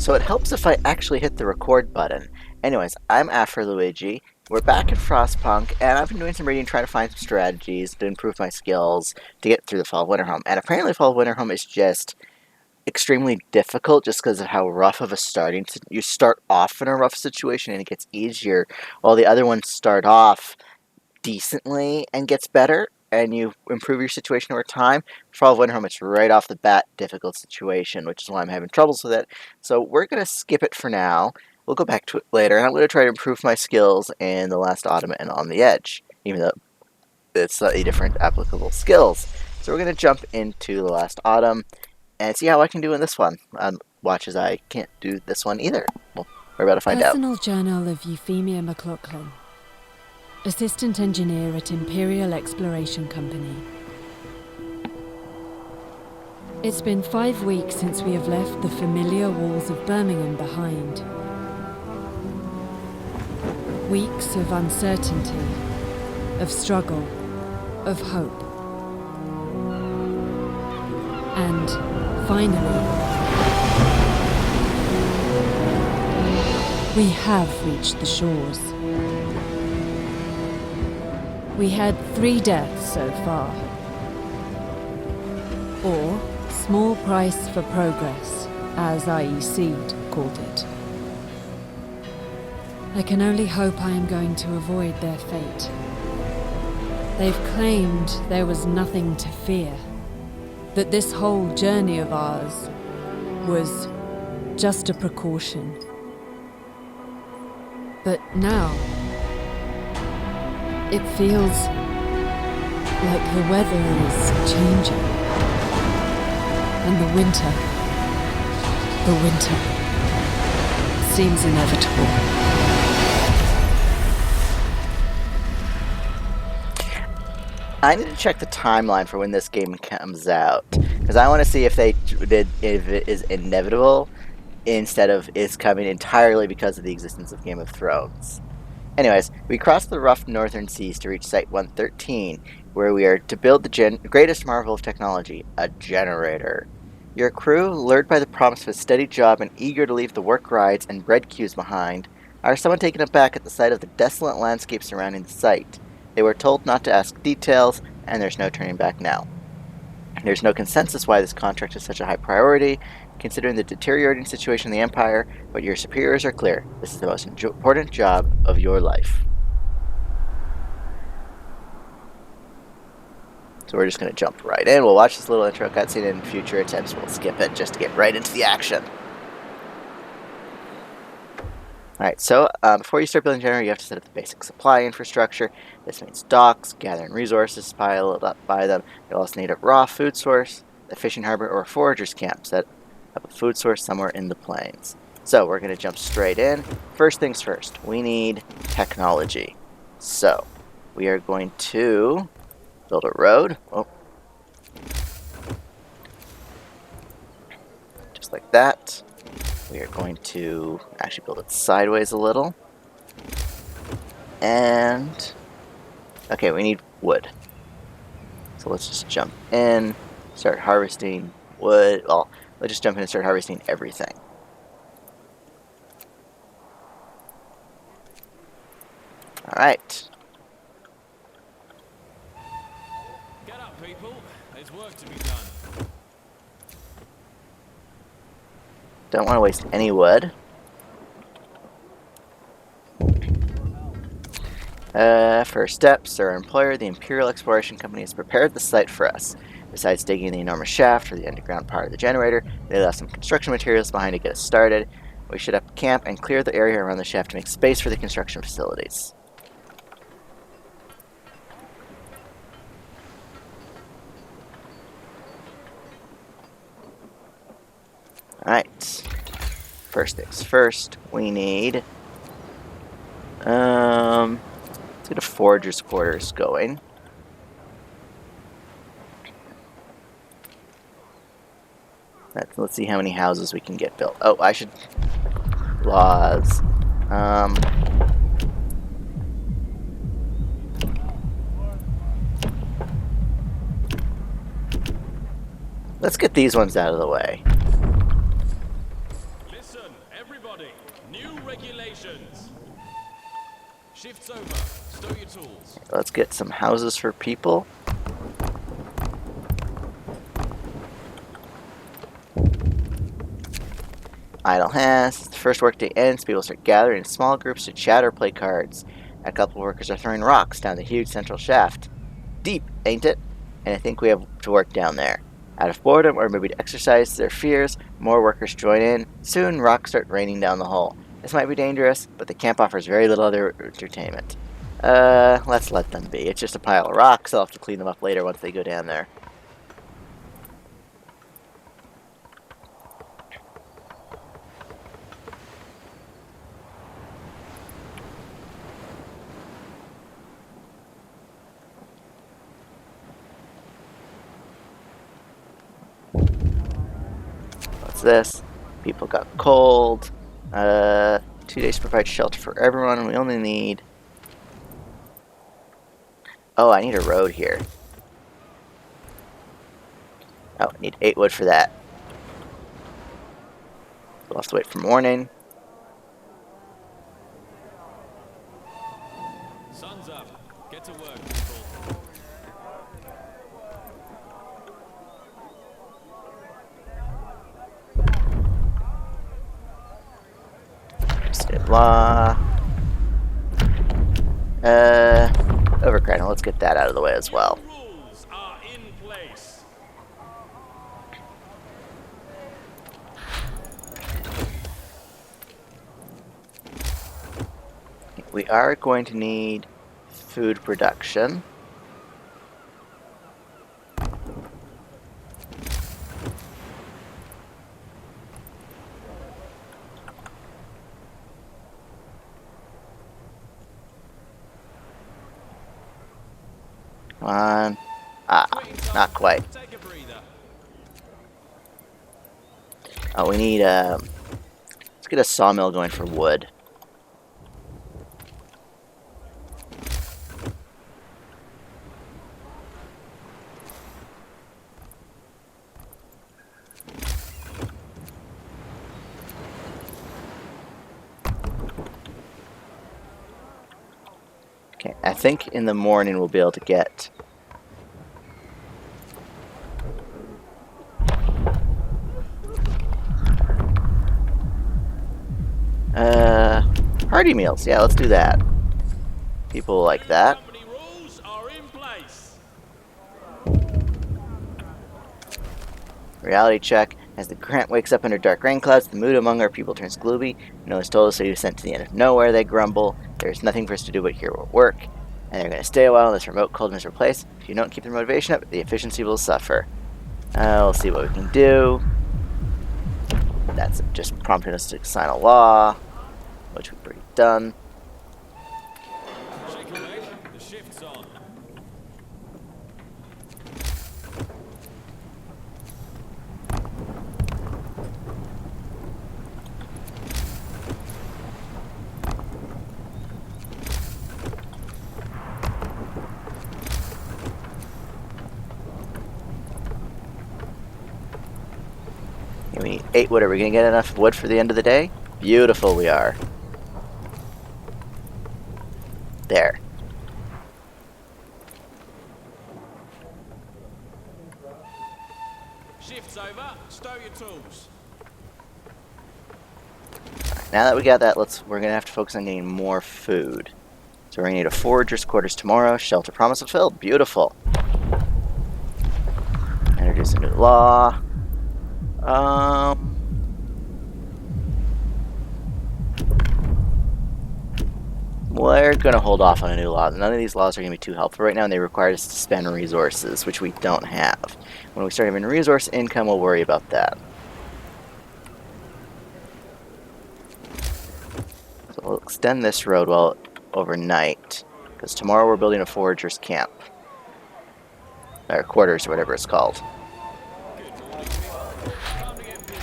so it helps if I actually hit the record button. Anyways, I'm Afro Luigi. We're back in Frostpunk, and I've been doing some reading, trying to find some strategies to improve my skills to get through the Fall of Winter Home. And apparently, Fall of Winter Home is just extremely difficult just because of how rough of a you start off in a rough situation and it gets easier, while the other ones start off decently and gets better, and you improve your situation over time. Fall of Winter Home, it's right off the bat difficult situation, which is why I'm having troubles with it. So we're going to skip it for now. We'll go back to it later, and I'm going to try to improve my skills in The Last Autumn and On the Edge, even though it's slightly different applicable skills. So we're going to jump into The Last Autumn and see how I can do in this one. Watch as I can't do this one either. Well, we're about to find out. Personal Journal of Euphemia McLaughlin, Assistant Engineer at Imperial Exploration Company. It's been 5 weeks since we have left the familiar walls of Birmingham behind. Weeks of uncertainty, of struggle, of hope. And finally, we have reached the shores. We had 3 deaths so far. Or small price for progress, as IEC called it. I can only hope I am going to avoid their fate. They've claimed there was nothing to fear, that this whole journey of ours was just a precaution. But now, it feels like the weather is changing. And the winter seems inevitable. I need to check the timeline for when this game comes out, because I want to see if it is inevitable instead of it's coming entirely because of the existence of Game of Thrones. Anyways, we crossed the rough northern seas to reach Site 113, where we are to build the greatest marvel of technology, a generator. Your crew, lured by the promise of a steady job and eager to leave the work rides and bread queues behind, are somewhat taken aback at the sight of the desolate landscape surrounding the site. They were told not to ask details, and there's no turning back now. There's no consensus why this contract is such a high priority, considering the deteriorating situation in the Empire, but your superiors are clear. This is the most important job of your life. So we're just going to jump right in. We'll watch this little intro cutscene, and in future attempts we'll skip it just to get right into the action. Alright, so before you start building a generator, you have to set up the basic supply infrastructure. This means docks, gathering resources, piled up by them. You'll also need a raw food source, a fishing harbor, or a forager's camp. Set up a food source somewhere in the plains. So we're going to jump straight in. First things first, we need technology. So we are going to build a road. Oh. Just like that. We are going to actually build it sideways a little. And okay, we need wood. So let's just jump in, start harvesting wood. Well, let's just jump in and start harvesting everything. Alright. Get up, people. There's work to be done. Don't want to waste any wood. First steps, our employer, the Imperial Exploration Company, has prepared the site for us. Besides digging the enormous shaft for the underground part of the generator, they left some construction materials behind to get us started. We should up camp and clear the area around the shaft to make space for the construction facilities. Alright. First things first, we need let's get a forager's quarters going. Let's see how many houses we can get built. Oh, I should laws. Let's get these ones out of the way. listen, everybody. New regulations. Shifts over. Stow your tools. Let's get some houses for people. Idle hands. As the first workday ends, people start gathering in small groups to chat or play cards. A couple of workers are throwing rocks down the huge central shaft. Deep, ain't it? And I think we have to work down there. Out of boredom or maybe to exercise their fears, more workers join in. Soon, rocks start raining down the hole. This might be dangerous, but the camp offers very little other entertainment. Let's let them be. It's just a pile of rocks. I'll have to clean them up later once they go down there. What's this? People got cold. 2 days to provide shelter for everyone. We only need... Oh, I need a road here. Oh, I need 8 wood for that. We'll have to wait for morning. Sun's up. Get to work, people. State law. Overcrowding. Let's get that out of the way as well. Rules are in place. We are going to need food production. Come on. Ah, not quite. Take a breather. Oh, we need, let's get a sawmill going for wood. Okay, I think in the morning we'll be able to get... Hearty meals. Yeah, let's do that. People like that. Company rules are in place. Reality check. As the Grant wakes up under dark rain clouds, the mood among our people turns gloomy. No one's told us that he was sent to the end of nowhere, they grumble. There's nothing for us to do but here will work. And they're going to stay a while in this remote, cold, miserable place. If you don't keep their motivation up, the efficiency will suffer. We'll see what we can do. That's just prompting us to sign a law, which we've already done. Shake a leg. The shift's on. We need 8 wood. Are we going to get enough wood for the end of the day? Beautiful we are. There. Shift's over. Stow your tools. Now that we got that, we're going to have to focus on getting more food. So we're going to need a forager's quarters tomorrow. Shelter promise fulfilled. Beautiful. Introduce a new law. We're going to hold off on a new law. None of these laws are going to be too helpful right now, and they require us to spend resources, which we don't have. When we start having resource income, we'll worry about that. So we'll extend this road overnight, because tomorrow we're building a forager's camp. Or quarters, or whatever it's called. Time to get busy.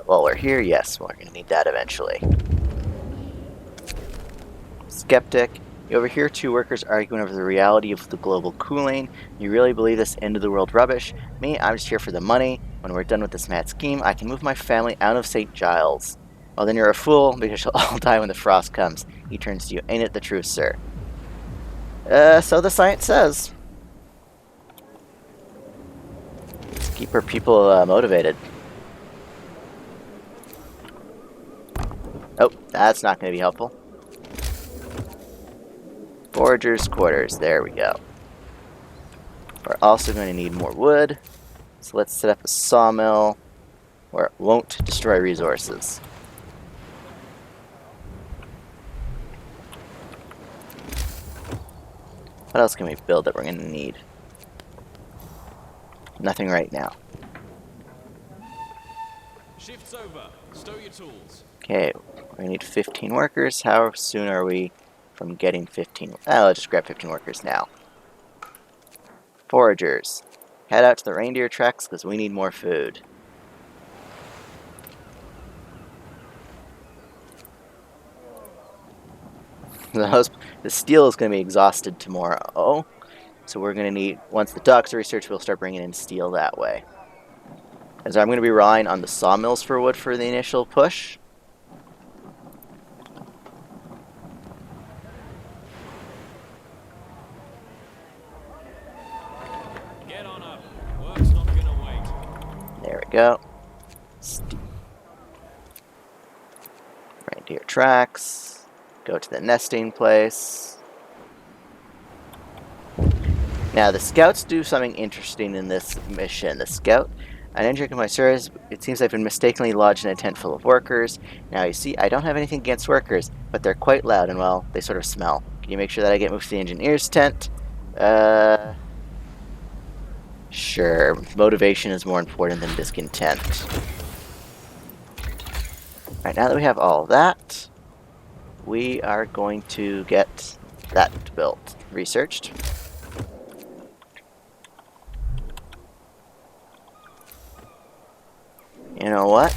While we're here, yes, we're going to need that eventually. Skeptic. You overhear two workers arguing over the reality of the global cooling. You really believe this end-of-the-world rubbish? Me, I'm just here for the money. When we're done with this mad scheme, I can move my family out of St. Giles. Well, then you're a fool, because you'll all die when the frost comes. He turns to you. Ain't it the truth, sir? So the science says. Let's keep our people motivated. Oh, that's not going to be helpful. Foragers' quarters. There we go. We're also going to need more wood. So let's set up a sawmill where it won't destroy resources. What else can we build that we're going to need? Nothing right now. Shift's over. Stow your tools. Okay, we need 15 workers. How soon are we from getting 15? I'll just grab 15 workers now. Foragers. Head out to the reindeer tracks because we need more food. The steel is going to be exhausted tomorrow. So we're going to need, once the docks are researched, we'll start bringing in steel that way. As I'm going to be relying on the sawmills for wood for the initial push. Get on up. Work's not gonna wait. There we go. Reindeer tracks. Go to the nesting place. Now, the scouts do something interesting in this mission. The scout, an entering my service, it seems I've been mistakenly lodged in a tent full of workers. Now, you see, I don't have anything against workers, but they're quite loud and, well, they sort of smell. Can you make sure that I get moved to the engineer's tent? Sure. Motivation is more important than discontent. Alright, now that we have all that, we are going to get that built, researched. You know what?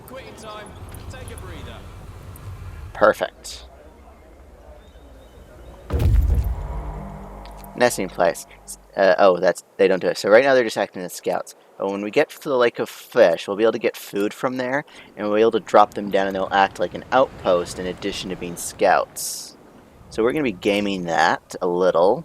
Quitting time. Take a breather. Perfect. Nesting place. They don't do it. So right now they're just acting as scouts. But when we get to the Lake of Fish, we'll be able to get food from there, and we'll be able to drop them down, and they'll act like an outpost in addition to being scouts. So we're going to be gaming that a little.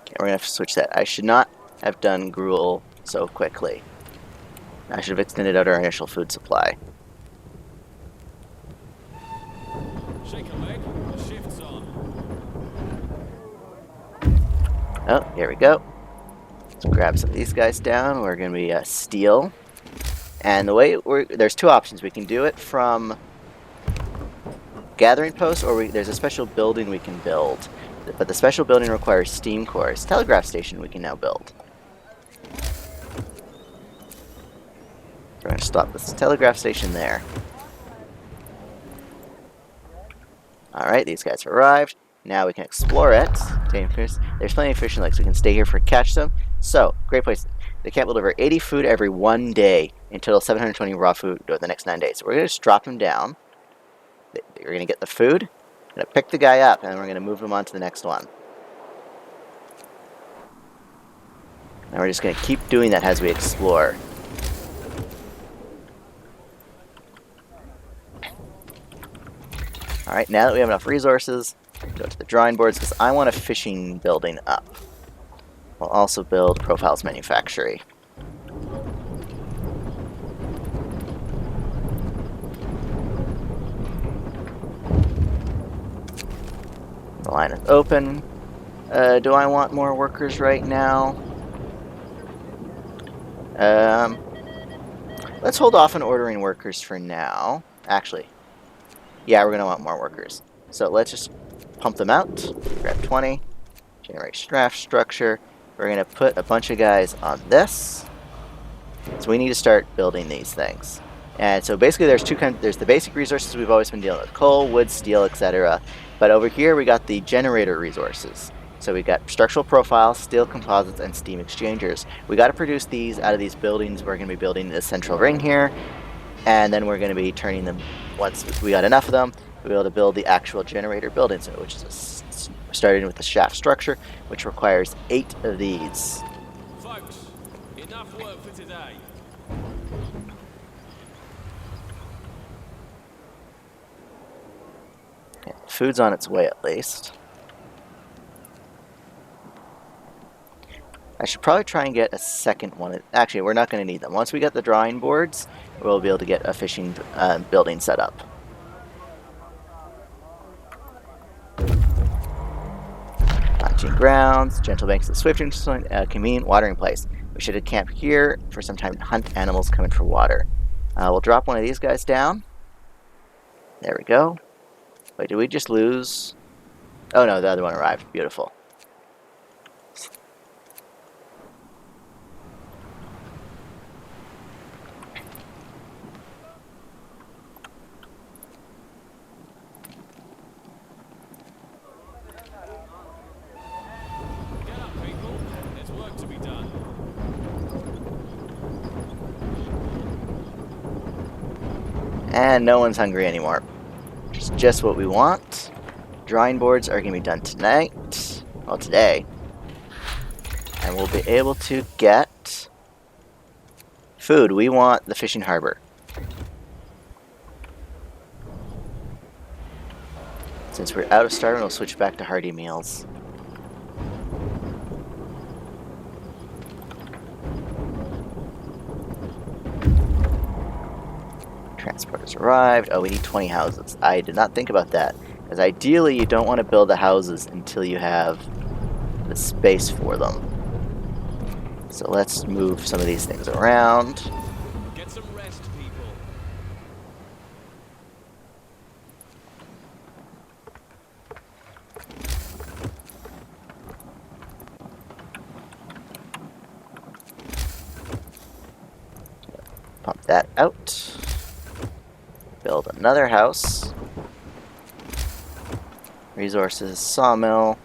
Okay, we're going to have to switch that. I should not have done gruel so quickly. I should have extended out our initial food supply. Shake a leg. The shift's on. Oh, here we go. Let's grab some of these guys down. We're going to be steel. And the way there's two options. We can do it from gathering posts, or there's a special building we can build. But the special building requires steam cores. Telegraph station we can now build. We're going to stop this telegraph station there. Alright, these guys have arrived. Now we can explore it. There's plenty of fishing lakes. We can stay here for catch them. So, great place. They can't deliver 80 food every 1 day until 720 raw food over the next 9 days. So we're going to just drop them down. We're going to get the food. We're going to pick the guy up, and we're going to move him on to the next one. And we're just going to keep doing that as we explore. Alright, now that we have enough resources, go to the drawing boards, because I want a fishing building up. We'll also build Profiles Manufactory. The line is open. Do I want more workers right now? Let's hold off on ordering workers for now. Actually, Yeah, we're going to want more workers. So let's just pump them out. Grab 20. Generate draft structure. We're going to put a bunch of guys on this. So we need to start building these things. And so basically there's two kinds. There's the basic resources we've always been dealing with. Coal, wood, steel, etc. But over here we got the generator resources. So we got structural profiles, steel composites, and steam exchangers. We got to produce these out of these buildings. We're going to be building this central ring here. And then we're going to be turning them, once we got enough of them, we'll be able to build the actual generator buildings, which is starting with the shaft structure, which requires 8 of these. Folks, enough work for today. Okay, food's on its way at least. I should probably try and get a second one. Actually, we're not going to need them. Once we get the drawing boards, we'll be able to get a fishing building set up. Launching grounds, gentle banks of swift and convenient watering place. We should camp here for some time to hunt animals coming for water. We'll drop one of these guys down. There we go. Wait, did we just lose? Oh no, the other one arrived. Beautiful. Get up, people. There's work to be done. And no one's hungry anymore. It's just what we want. Drawing boards are going to be done tonight. Well, today. And we'll be able to get food. We want the fishing harbor. Since we're out of starving, we'll switch back to hearty meals. Transport has arrived. Oh, we need 20 houses. I did not think about that. Because ideally, you don't want to build the houses until you have the space for them. So let's move some of these things around. Get some rest, people. Pump that out. Build another house. Resources, sawmill.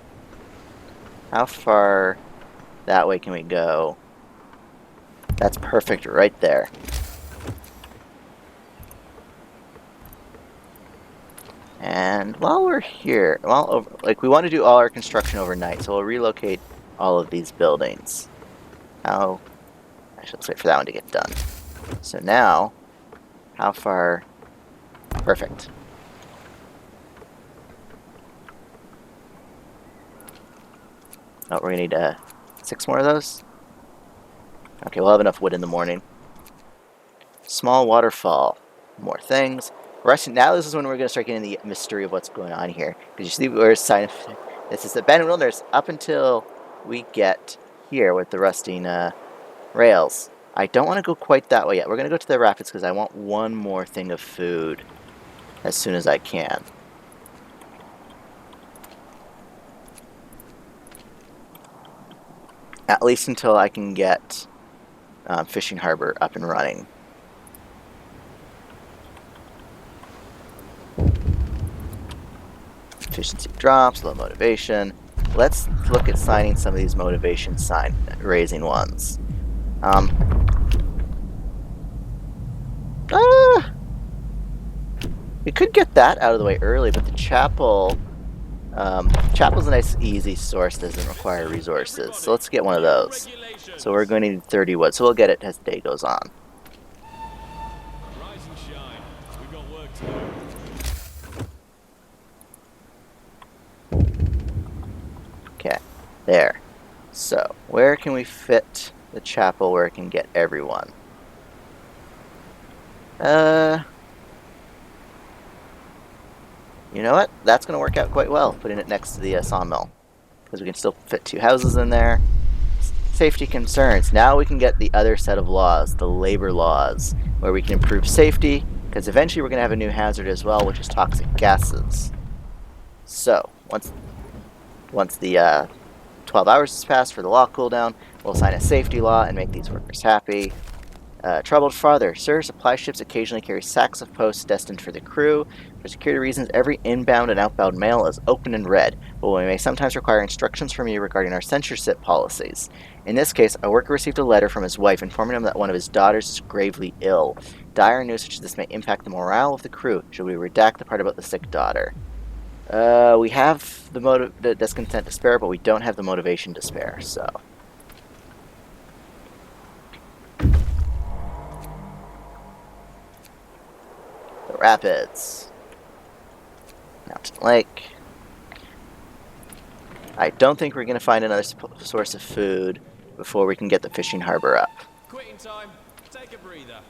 How far that way can we go? That's perfect right there. And while we're here, we want to do all our construction overnight, so we'll relocate all of these buildings. Actually, let's wait for that one to get done. So now, how far? Perfect. Oh, we're gonna need 6 more of those. Okay, we'll have enough wood in the morning. Small waterfall. More things. Now this is when we're going to start getting the mystery of what's going on here. Because you see we're signing. This is the abandoned wilderness up until we get here with the rusting rails. I don't want to go quite that way yet. We're going to go to the rapids because I want one more thing of food as soon as I can. At least until I can get Fishing Harbor up and running. Efficiency drops, low motivation. Let's look at signing some of these motivation raising ones. We could get that out of the way early, but the chapel's a nice, easy source, doesn't require resources. So let's get one of those. So we're going to need 30 wood, so we'll get it as the day goes on. Rise and shine. We've got work to do. Okay, there. So, where can we fit the chapel where it can get everyone? You know what? That's going to work out quite well, putting it next to the sawmill. Because we can still fit 2 houses in there. Safety concerns. Now we can get the other set of laws, the labor laws, where we can improve safety, because because eventually we're going to have a new hazard as well, which is toxic gases. So, once the 12 hours has passed for the law cooldown, we'll assign a safety law and make these workers happy. Troubled farther. Sir, supply ships occasionally carry sacks of posts destined for the crew. For security reasons, every inbound and outbound mail is open and read, but we may sometimes require instructions from you regarding our censorship policies. In this case, a worker received a letter from his wife informing him that one of his daughters is gravely ill. Dire news such as this may impact the morale of the crew. Should we redact the part about the sick daughter? We have the discontent to spare, but we don't have the motivation to spare, so... The rapids. Mountain Lake. I don't think we're going to find another source of food before we can get the fishing harbor up. Quitting time. Take a breather.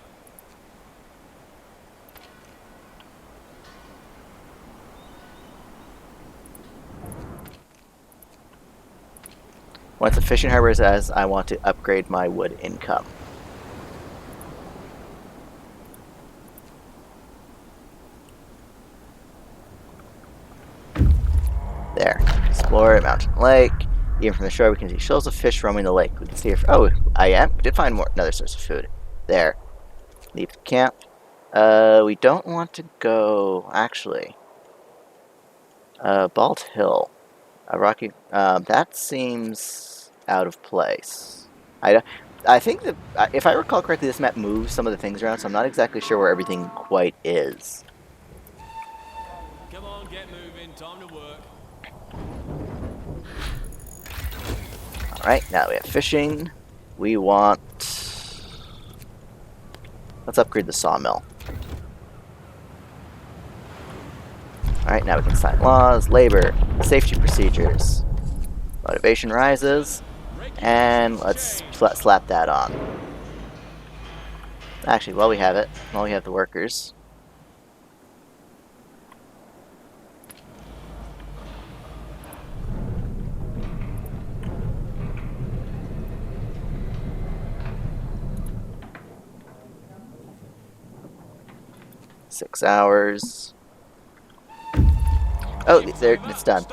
Once the fishing harbor is as, I want to upgrade my wood income. There. Explore Mountain Lake. Even from the shore, we can see shoals of fish roaming the lake. We can see if... Oh, we did find another source of food. There. Leave the camp. We don't want to go... Actually. Bald Hill. Rocky... that seems out of place. I think that... if I recall correctly, this map moves some of the things around, so I'm not exactly sure where everything quite is. Come on, get moving. Time to work. Alright, now that we have fishing, we want... Let's upgrade the sawmill. Alright, now we can sign laws, labor, safety procedures. Motivation rises, and let's slap that on. Actually, while we have it, while we have the workers... ...6 hours. Oh, there, it's done.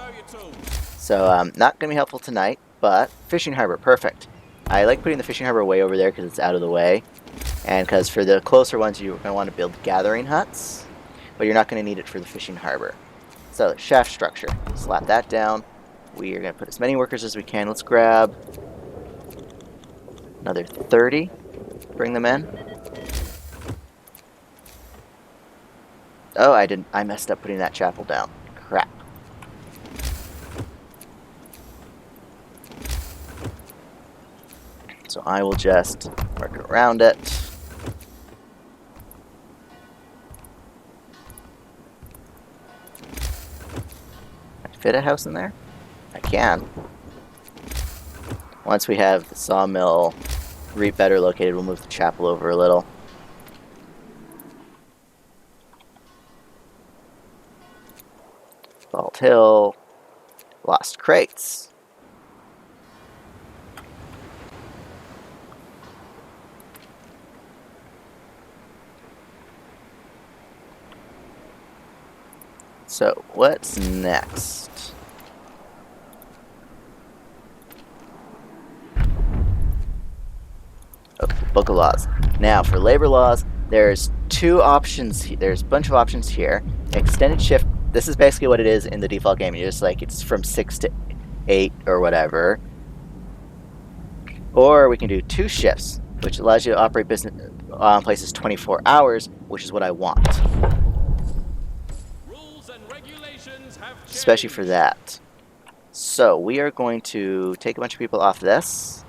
So, not going to be helpful tonight, but fishing harbor, perfect. I like putting the fishing harbor way over there because it's out of the way. And because for the closer ones, you're going to want to build gathering huts, but you're not going to need it for the fishing harbor. So, shaft structure. Slap that down. We are going to put as many workers as we can. Let's grab another 30. Bring them in. Oh, I messed up putting that chapel down. Crap. So I will just work around it. Can I fit a house in there? I can. Once we have the sawmill better located, we'll move the chapel over a little. Bald Hill. Lost crates. So, what's next? Oh, Book of Laws. Now, for labor laws, there's two options. There's a bunch of options here. Extended shift. This is basically what it is in the default game. You're just like, it's from 6 to 8 or whatever. Or we can do 2 shifts, which allows you to operate business places 24 hours, which is what I want. Rules and regulations have changed. Especially for that. So we are going to take a bunch of people off this.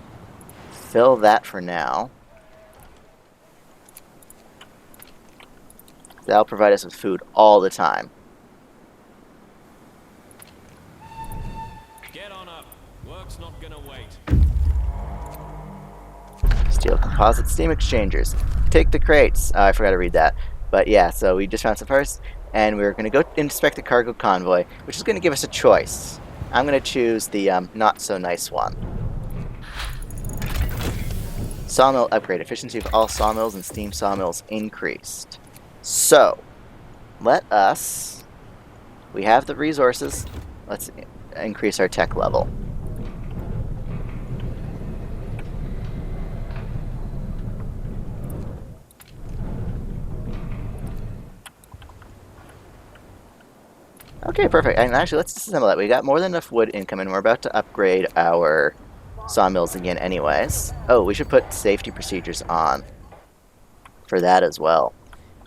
Fill that for now. That'll provide us with food all the time. Get on up. Work's not gonna wait. Steel composite steam exchangers. Take the crates. I forgot to read that. But yeah, so we just found some parts, and we're going to go inspect the cargo convoy, which is going to give us a choice. I'm going to choose the not so nice one. Sawmill upgrade. Efficiency of all sawmills and steam sawmills increased. So, let us... We have the resources. Let's increase our tech level. Okay, perfect. And actually, let's disassemble that. We got more than enough wood income, and we're about to upgrade our sawmills again anyways. Oh, we should put safety procedures on for that as well.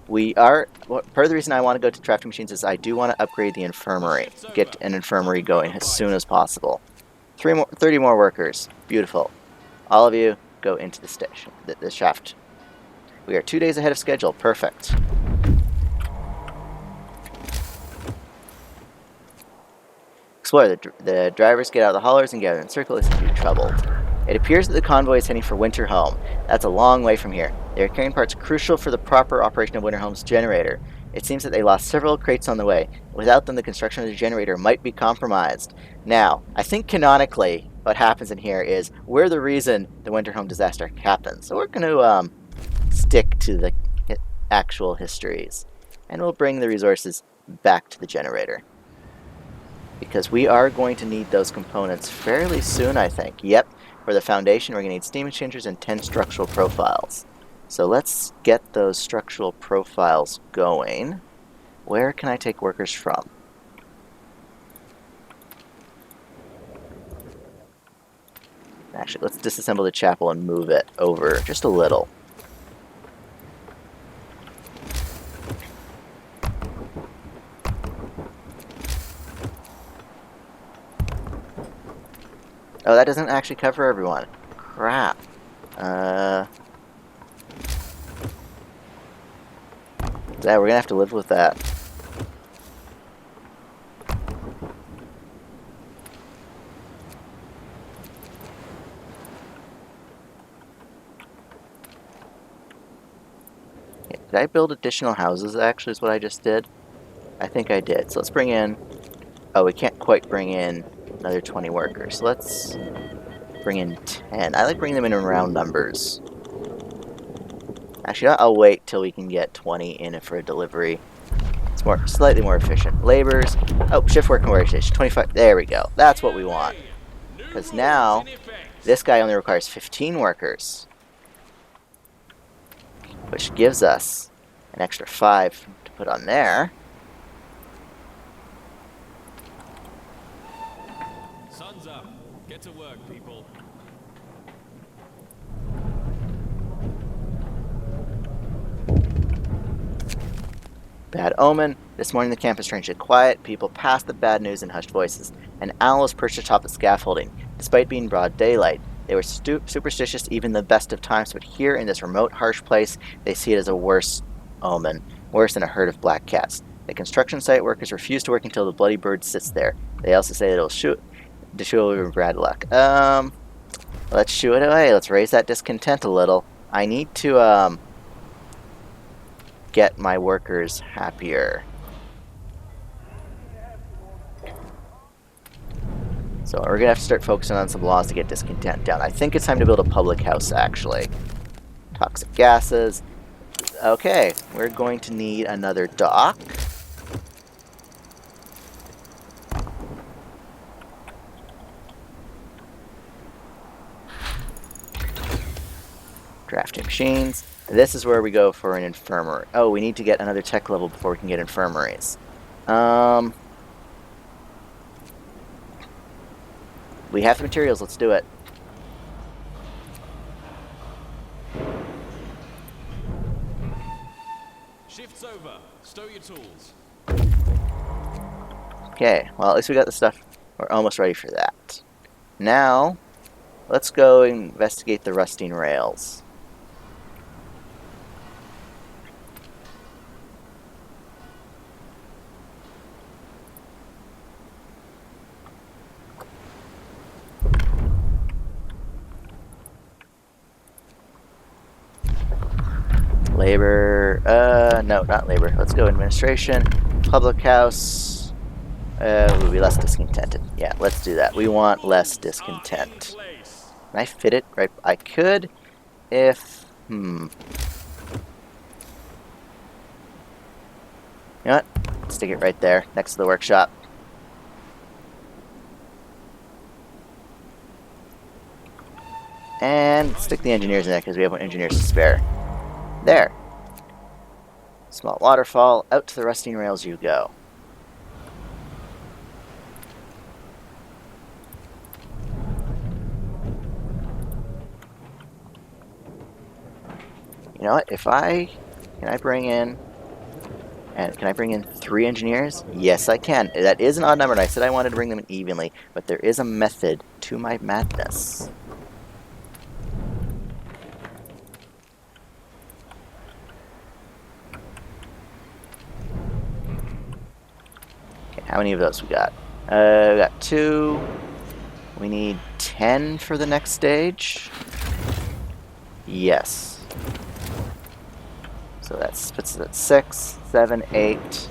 We are... Part of the reason I want to go to crafting machines is I do want to upgrade the infirmary. Get an infirmary going as soon as possible. 30 more workers. Beautiful. All of you, go into the station, the shaft. We are 2 days ahead of schedule. Perfect. Explore. The drivers get out of the haulers and gather in circles and be troubled. It appears that the convoy is heading for Winterhome. That's a long way from here. They are carrying parts crucial for the proper operation of Winterhome's generator. It seems that they lost several crates on the way. Without them, the construction of the generator might be compromised. Now, I think canonically, what happens in here is we're the reason the Winterhome disaster happened. So we're going to stick to the actual histories. And we'll bring the resources back to the generator. Because we are going to need those components fairly soon, I think. Yep, for the foundation, we're going to need steam exchangers and 10 structural profiles. So let's get those structural profiles going. Where can I take workers from? Actually, let's disassemble the chapel and move it over just a little. Oh, that doesn't actually cover everyone. Crap. Yeah, we're gonna have to live with that. Yeah, did I build additional houses, actually, is what I just did? I think I did. So let's bring in... Oh, we can't quite bring in another 20 workers. Let's bring in 10. I like bringing them in round numbers. Actually, I'll wait till we can get 20 in for a delivery. It's slightly more efficient. Laborers. Oh, shift working workstation. 25. There we go. That's what we want. Because now, this guy only requires 15 workers. Which gives us an extra 5 to put on there. Sun's up. Get to work, people. Bad omen. This morning the camp is strangely quiet. People pass the bad news in hushed voices. An owl is perched atop the scaffolding. Despite being broad daylight, they were superstitious even the best of times, but here in this remote, harsh place, they see it as a worse omen. Worse than a herd of black cats. The construction site workers refuse to work until the bloody bird sits there. They also say that it'll shoot over bad luck. Let's shoo it away. Let's raise that discontent a little. I need to, get my workers happier. So we're going to have to start focusing on some laws to get discontent down. I think it's time to build a public house, actually. Toxic gases. Okay, we're going to need another dock. Drafting machines. This is where we go for an infirmary. Oh, we need to get another tech level before we can get infirmaries. We have the materials. Let's do it. Shift's over. Stow your tools. Okay, well, at least we got the stuff. We're almost ready for that. Now, let's go investigate the rusting rails. Labor, no, not labor. Let's go administration, public house. We'll be less discontented. Yeah, let's do that. We want less discontent. Can I fit it right? I could if, You know what? Stick it right there, next to the workshop. And stick the engineers in there because we have 1 engineers to spare. There. Small waterfall. Out to the rusting rails you go. You know what? Can I bring in... And can I bring in 3 engineers? Yes, I can. That is an odd number, and I said I wanted to bring them in evenly, but there is a method to my madness. Okay, how many of those we got? We got 2. We need 10 for the next stage. Yes. So that puts us at 6, 7, 8.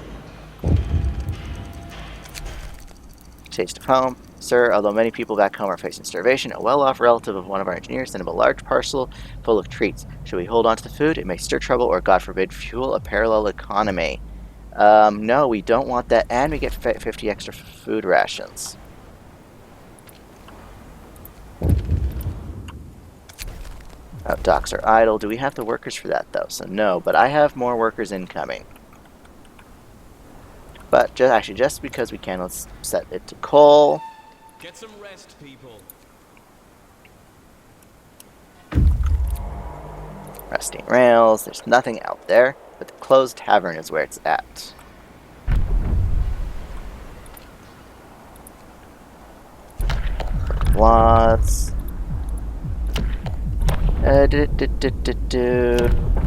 Taste of home. Sir, although many people back home are facing starvation, a well-off relative of one of our engineers sent him a large parcel full of treats. Should we hold on to the food? It may stir trouble or, God forbid, fuel a parallel economy. No, we don't want that, and we get 50 extra food rations. Docks are idle. Do we have the workers for that, though? So no, but I have more workers incoming. But just because we can, let's set it to coal. Get some rest, people. Rusting rails. There's nothing out there, but the closed tavern is where it's at. Laws.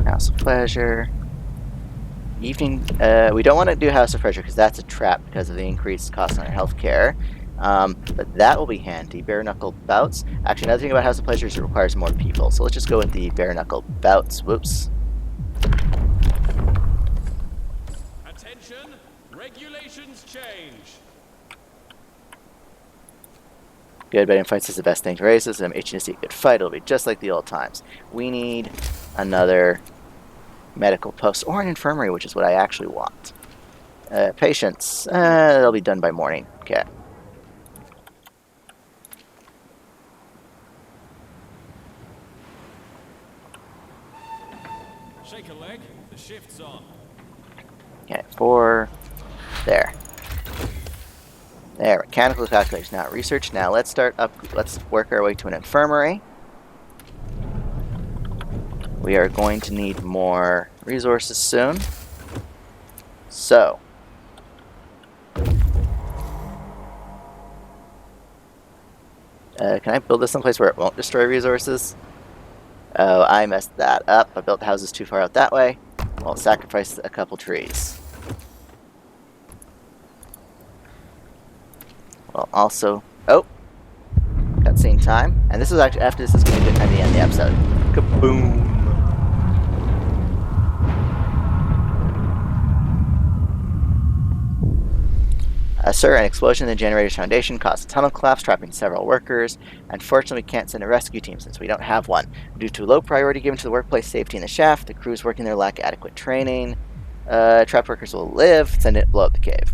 House of Pleasure. Evening. We don't want to do House of Pleasure because that's a trap because of the increased cost on our healthcare. But that will be handy. Bare knuckle bouts. Actually, another thing about House of Pleasure is it requires more people. So let's just go with the bare knuckle bouts. Whoops. Attention! Regulations change. Good betting fights is the best thing to race us. I'm itching to see a good fight. It'll be just like the old times. We need another medical post or an infirmary, which is what I actually want. Patients. That'll be done by morning. Okay. Shake a leg. The shift's on. Okay, 4. There. There, mechanical calculation. Now research. Now let's work our way to an infirmary. We are going to need more resources soon. So can I build this someplace where it won't destroy resources? Oh, I messed that up. I built the houses too far out that way. Well, sacrifice a couple trees. Well, also... Oh! Cutscene time. And this is actually... After this is going to be a good time to end the episode. Kaboom! Sir, an explosion in the generator's foundation caused a tunnel collapse, trapping several workers. Unfortunately, we can't send a rescue team since we don't have one. Due to low priority given to the workplace safety in the shaft, the crews working there lack adequate training. Trapped workers will live. Send it blow up the cave.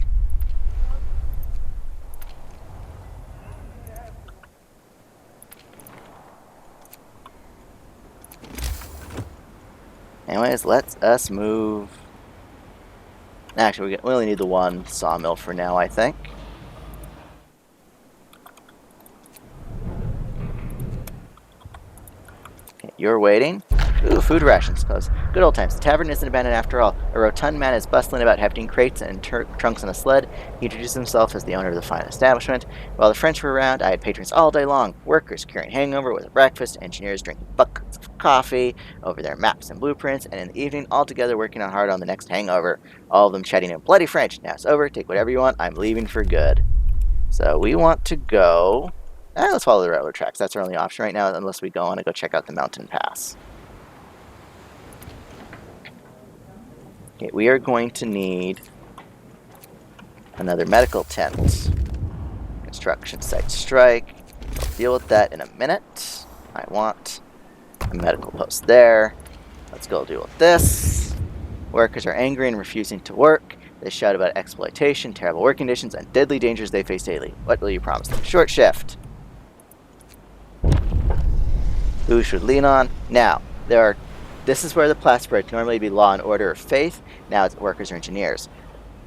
Anyways, let's us move. Actually, we only need the one sawmill for now, I think. Okay, you're waiting. Ooh, food rations close. Good old times. The tavern isn't abandoned after all. A rotund man is bustling about hefting crates and trunks on a sled. He introduced himself as the owner of the fine establishment. While the French were around, I had patrons all day long. Workers curing hangover with a breakfast, engineers drinking buckets of coffee over their maps and blueprints, and in the evening, all together working on hard on the next hangover. All of them chatting in bloody French. Now it's over. Take whatever you want. I'm leaving for good. So we want to go... let's follow the railroad tracks. That's our only option right now, unless we want to go check out the mountain pass. Okay, we are going to need another medical tent. Construction site strike. We'll deal with that in a minute. I want a medical post there. Let's go deal with this. Workers are angry and refusing to work. They shout about exploitation, terrible work conditions, and deadly dangers they face daily. What will you promise them? Short shift. Who should lean on? Now, this is where the plat spread normally be law and order or faith. Now it's workers or engineers.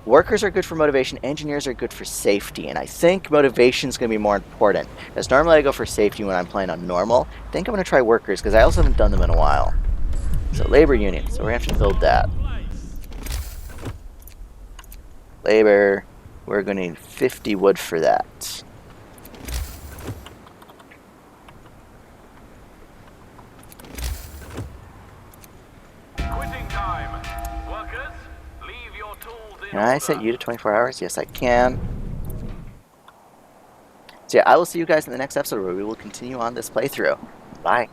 Workers are good for motivation, engineers are good for safety, and I think motivation is going to be more important. As normally I go for safety when I'm playing on normal. I think I'm going to try workers, because I also haven't done them in a while. So labor union, so we're going to have to build that. Labor, we're going to need 50 wood for that. Quitting time. Workers, leave your tools in Can I set you to 24 hours? Yes, I can. So yeah, I will see you guys in the next episode where we will continue on this playthrough. Bye.